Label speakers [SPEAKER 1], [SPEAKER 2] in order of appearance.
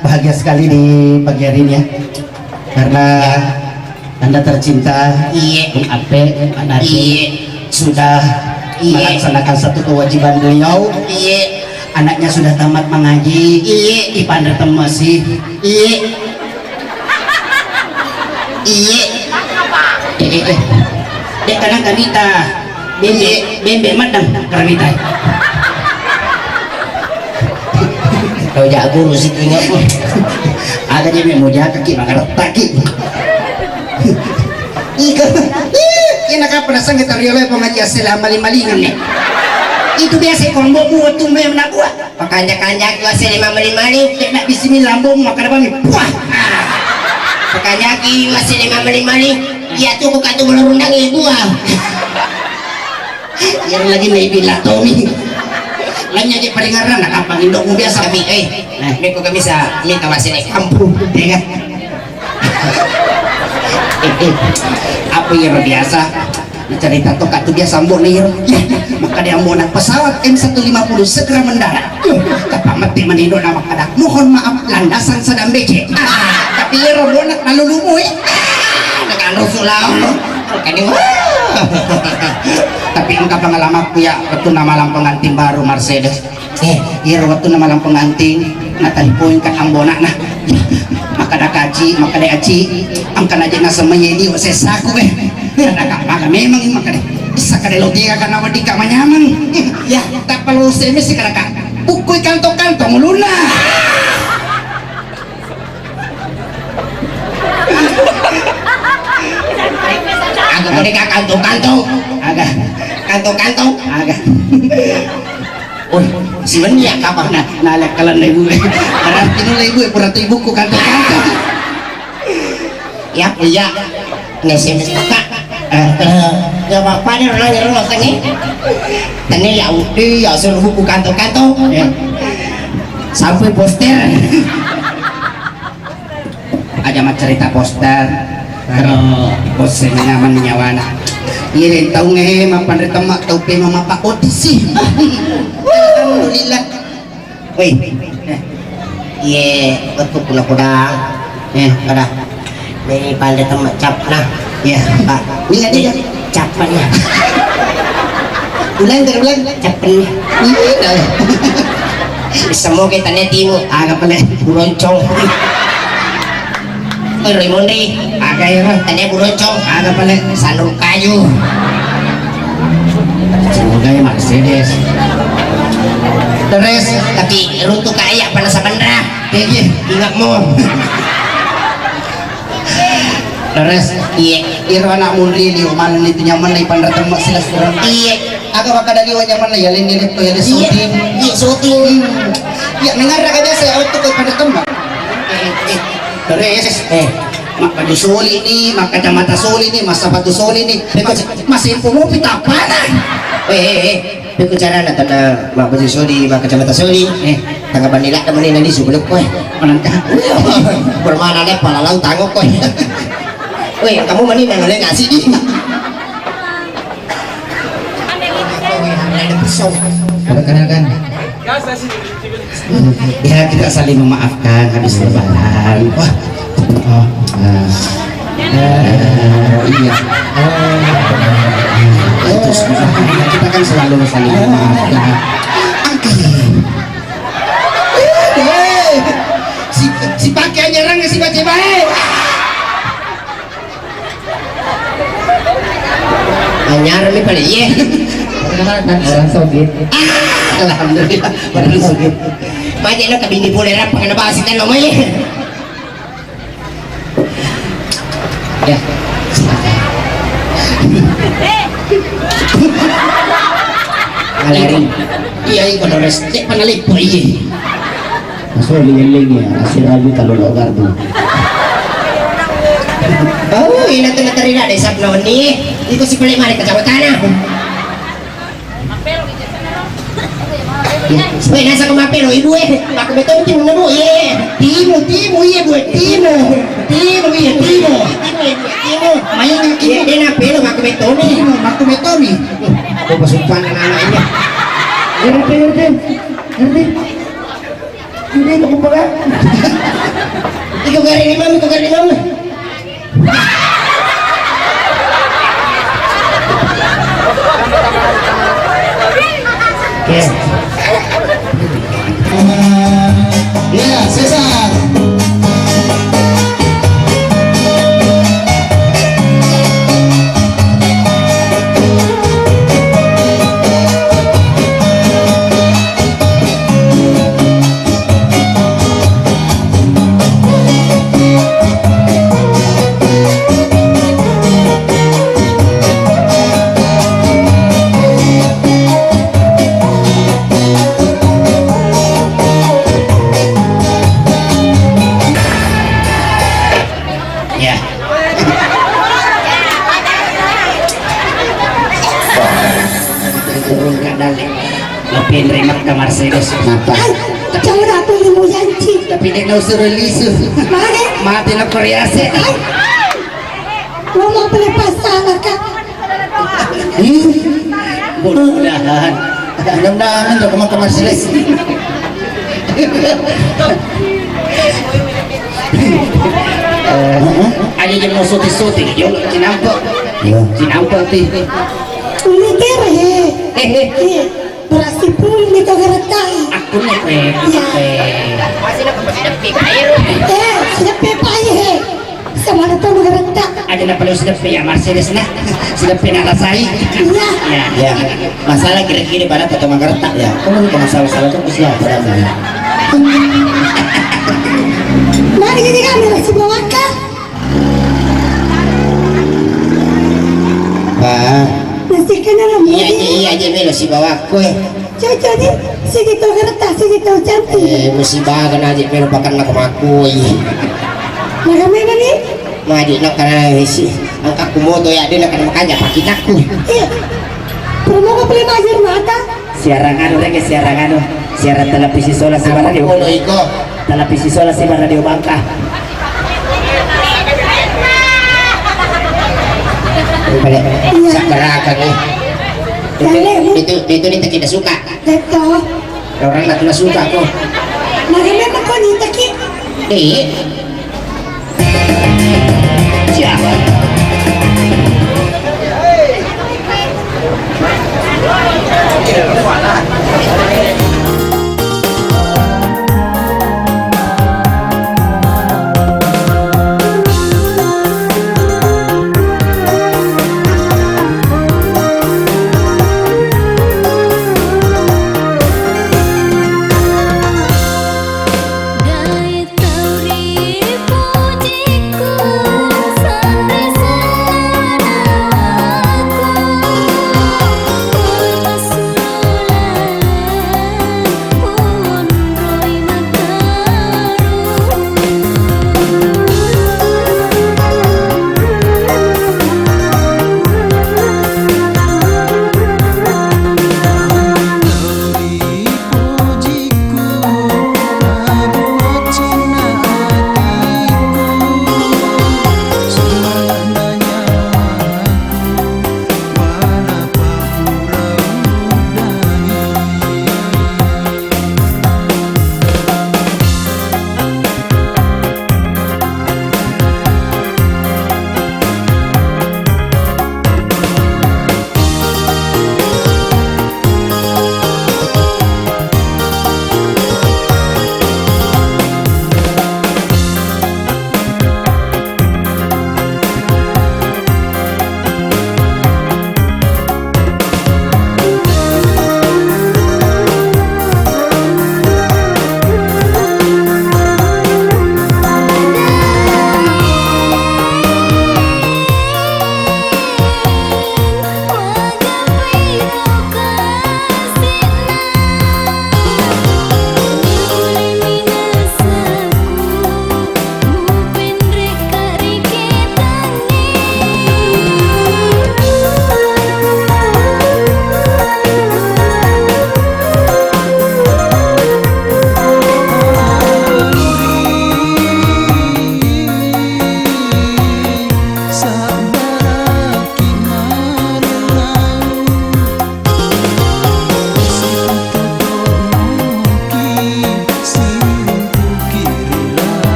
[SPEAKER 1] bahagia sekali di pagi hari ini ya, karena Anda tercinta Bung Ape Pak Nadi sudah melaksanakan satu kewajiban beliau. Anaknya sudah tamat mengaji, ipandar masih. Dek kadang kanita bembe madam karamita. Kau jago rusik ingat pun. Ada je mau jaga kaki makan taki. Ika nak apa nasang kita rioleh pengajian selama malingan nih. Itu biasa kombo buat tuh memang nak buat. Pakanya gua selama maling nak bismillah bom makan apa nih? Wah. Pakanya gua selama maling ya tuh bukan tuh belum undang ibu ah. Yang lagi naik bila Tommy. Lainnya aja peringaran nak apa indok mu biasa kami nah ini kok bisa minta masih naik kampung ya kan. Apa yang biasa cerita tokat tuh biasa mbok nih maka dia mau nak pesawat M150 segera mendarat kata mati menido nama kadak mohon maaf landasan sedang becek tapi ya rombongan lalu lumui dengan Rasulullah kan tapi engkau pengalamanku ya waktu nama lampu pengantin baru Mercedes iya waktu nama lampu pengantin natali poin ke ambona nah maka ada kaji maka ada aci angkan aja nasa menyedi sesaku ada maka memang maka deh bisa kada logika karena wadika manyaman ya tak perlu semis sih kada pukul kantong-kantong luna agak mereka kantong-kantong agak kantong-kantong agak oh si ya kapan nalek kalian ibu berarti nu ibu berarti ibuku kantong-kantong ya iya ngesemes kak ya bapak ini orang yang lolos ini tadi ya udah ya suruh buku kantong-kantong sampai poster aja mah cerita poster kalau posternya nyaman nyawana iya tahu nge mapan retemak tahu pe mama pak otisi alhamdulillah woi iya betul kuda kada ini pandai temak cap nah ya pak ini aja ya capannya ulang capannya iya semua kita netimu agak peleh buroncong Raimundi agak ya tanya buroncong agak peleh sanur kayu semoga ya Mercedes terus tapi runtuh kaya panas bandra iya ingat mo terus iya irwana mundi di uman itu nyaman lagi pandra temak silas kurang iya agak bakal dari wajah mana ya ini tuh ya syuting iya syuting ya dengar aja saya untuk pandra temak terus maka di soli ini maka kacamata soli ini masa batu soli ini masih info mau pita apa nah aku cara nak tanda mak baju soli mak kacamata soli tanggapan nilai temen ini nanti sebelum kue menantang bermana deh pala laut tangguh kue weh kamu mani nang ngasih di kan ya kita saling memaafkan habis lebaran wah iya terus kita kan selalu saling memaafkan si pakai nyerang si baca baik nyar nih paling iya orang Soviet alhamdulillah orang Soviet banyak lo kabin di pulera pengen bahas itu lo mah ya ngalerin iya ini kalau restek panalik po iya masuk liling ya asir lagi kalau logar tuh oh ini tuh natarina deh sabna ini itu si pelik mari kecamatan weh nasa kumapero ibu aku betul timu nabu ye timu iya bu timu main ini dia napelo aku betul nih aku pasukan anak-anaknya ngerti mau Mercedes.
[SPEAKER 2] Napa?
[SPEAKER 3] Ay, jangan apa yang mau janji.
[SPEAKER 1] Tapi dia nggak usah release.
[SPEAKER 3] Mana?
[SPEAKER 1] Mati na korease.
[SPEAKER 3] Ay, mau pelepas salah kak.
[SPEAKER 1] Mudah-mudahan.
[SPEAKER 2] Mudah-mudahan untuk ke Mercedes.
[SPEAKER 1] Ada yang mau suti-suti, yung sinampok.
[SPEAKER 2] Iya.
[SPEAKER 1] Sinampok ti.
[SPEAKER 3] Mikir berarti pun itu geretai.
[SPEAKER 1] Aku na pe.
[SPEAKER 3] Sudah pepai sama ada tuh geretak.
[SPEAKER 1] Ada na pala sudah pe ya Mercedes na. Sudah pe na rasai.
[SPEAKER 3] Iya.
[SPEAKER 1] Ya.
[SPEAKER 2] Ya, masalah kira-kira pada foto magertak ya. Kamu bukan masalah-masalah tuh siapa pada
[SPEAKER 3] Mari jadi kami masih bawa kak.
[SPEAKER 2] Pak.
[SPEAKER 3] Nasi kena
[SPEAKER 1] Iya
[SPEAKER 3] lagi.
[SPEAKER 1] iya aja melo si bawaku.
[SPEAKER 3] Cocok nih, segitu geretak, segitu cantik.
[SPEAKER 1] Musibah kan aja melo pakan nak makui.
[SPEAKER 3] Mana nih?
[SPEAKER 1] Madi nak kana si angka kumoto ya dia nak makanya pakai aku.
[SPEAKER 3] Iya. Promo ko pala major mata.
[SPEAKER 1] Siaran lagi siaran televisi sola si radio.
[SPEAKER 2] Ono iko.
[SPEAKER 1] Televisi sola si radio Bangka.
[SPEAKER 2] Balik.
[SPEAKER 3] Iya.
[SPEAKER 2] Sakarakan nih. Itu tidak suka.
[SPEAKER 3] Beto.
[SPEAKER 2] Orang nggak tidak suka kok.
[SPEAKER 3] Mana ko ni taki.
[SPEAKER 1] Siapa?